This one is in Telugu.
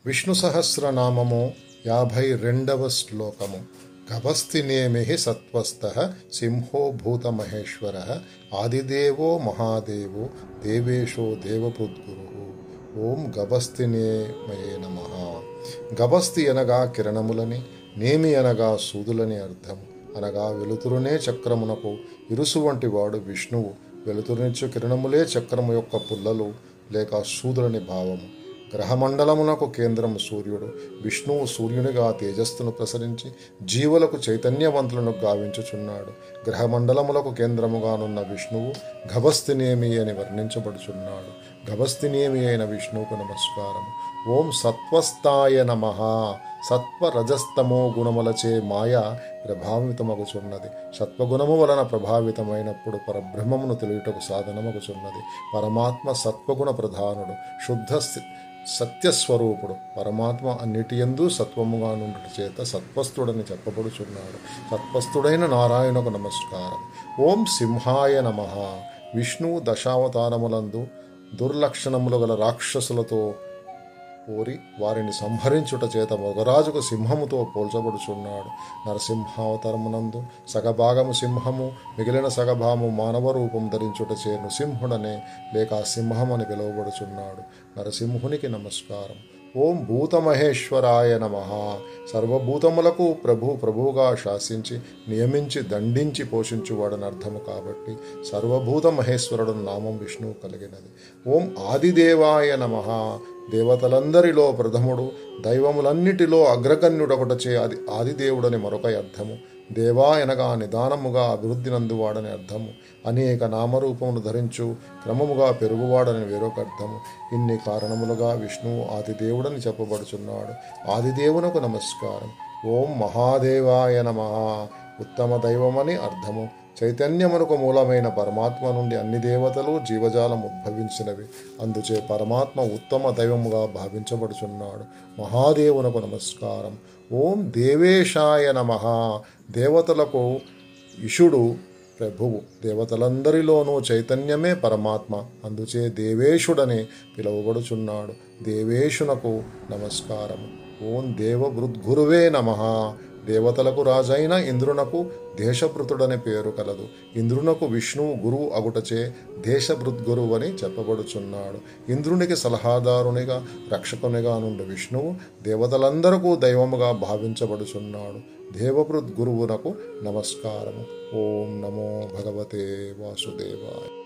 విష్ణు సహస్రనామము 52వ శ్లోకము. గభస్తినేమిః సత్వస్థః సింహో భూతమహేశ్వరః ఆదిదేవో మహాదేవో దేవేశో దేవపుద్గురుః. ఓం గభస్తినేమయే నమః. గభస్తి అనగా కిరణములని, నేమి అనగా సూదులని అర్థము. అనగా వెలుతురునే చక్రమునకు ఇరుసు వంటి వాడు విష్ణువు. వెలుతురునిచ్చు కిరణములే చక్రము యొక్క పుల్లలు లేక సూదులని భావము. గ్రహమండలమునకు కేంద్రము సూర్యుడు. విష్ణువు సూర్యునిగా తేజస్సును ప్రసరించి జీవులకు చైతన్యవంతులను గావించుచున్నాడు. గ్రహమండలములకు కేంద్రముగానున్న విష్ణువు గభస్తినేమి అని వర్ణించబడుచున్నాడు. గభస్తినేమి అయిన విష్ణువుకు నమస్కారం. ఓం సత్వస్థాయ నమః. సత్వరజస్తమో గుణములచే మాయ ప్రభావితమగుచున్నది. సత్వగుణము వలన ప్రభావితమైనప్పుడు పరబ్రహ్మమును తెలియుటకు సాధనమగుచున్నది. పరమాత్మ సత్వగుణ ప్రధానుడు, శుద్ధ సత్యస్వరూపుడు. పరమాత్మ అన్నిటియందు సత్వముగా నుండుట చేత సత్వస్థుడని చెప్పబడుచున్నాడు. సత్వస్థుడైన నారాయణకు నమస్కారం. ఓం సింహాయ నమః. విష్ణువు దశావతారములందు దుర్లక్షణములు గల రాక్షసులతో కోరి వారిని సంహరించుట చేత మొగరాజుకు సింహముతో పోల్చబడుచున్నాడు. నరసింహావతారమునందు సగభాగము సింహము, మిగిలిన సగభాగము మానవ రూపం ధరించుట చే నృసింహుడనే లేక సింహమని పిలువబడుచున్నాడు. నరసింహునికి నమస్కారం. ఓం భూతమహేశ్వరాయ నమః. సర్వభూతములకు ప్రభువుగా శాసించి నియమించి దండించి పోషించువాడని అర్థము కాబట్టి సర్వభూత మహేశ్వరుడు నామం విష్ణువు కలిగినది. ఓం ఆదిదేవాయ నమః. దేవతలందరిలో ప్రథముడు, దైవములన్నిటిలో అగ్రగణ్యుడొకటచే అది ఆదిదేవుడని మరొక అర్థము. దేవా అనగా నిదానముగా అభివృద్ధి నందువాడని అర్థము. అనేక నామరూపమును ధరించు క్రమముగా పెరుగువాడని వేరొక అర్థము. ఇన్ని కారణములుగా విష్ణువు ఆదిదేవుడని చెప్పబడుచున్నాడు. ఆదిదేవునకు నమస్కారం. ఓం మహాదేవాయ నమః. ఉత్తమ దైవమని అర్థము. చైతన్యమునకు మూలమైన పరమాత్మ నుండి అన్ని దేవతలు జీవజాలం ఉద్భవించినవి. అందుచే పరమాత్మ ఉత్తమ దైవముగా భావించబడుచున్నాడు. మహాదేవునకు నమస్కారం. ఓం దేవేశాయ నమః. దేవతలకు ఇషుడు ప్రభువు. దేవతలందరిలోనూ చైతన్యమే పరమాత్మ. అందుచే దేవేశుడని పిలువబడుచున్నాడు. దేవేశునకు నమస్కారము. ఓం దేవభృద్గురువే నమః. దేవతలకు రాజైన ఇంద్రునకు దేశభృతుడని పేరు కలదు. ఇంద్రునకు విష్ణువు గురువు అగుటచే దేశభృద్గురువు అని చెప్పబడుచున్నాడు. ఇంద్రునికి సలహాదారునిగా రక్షకునిగా నుండి విష్ణువు దేవతలందరకు దైవముగా భావించబడుచున్నాడు. దేవభృద్గురువునకు నమస్కారము. ఓం నమో భగవతే వాసుదేవాయ.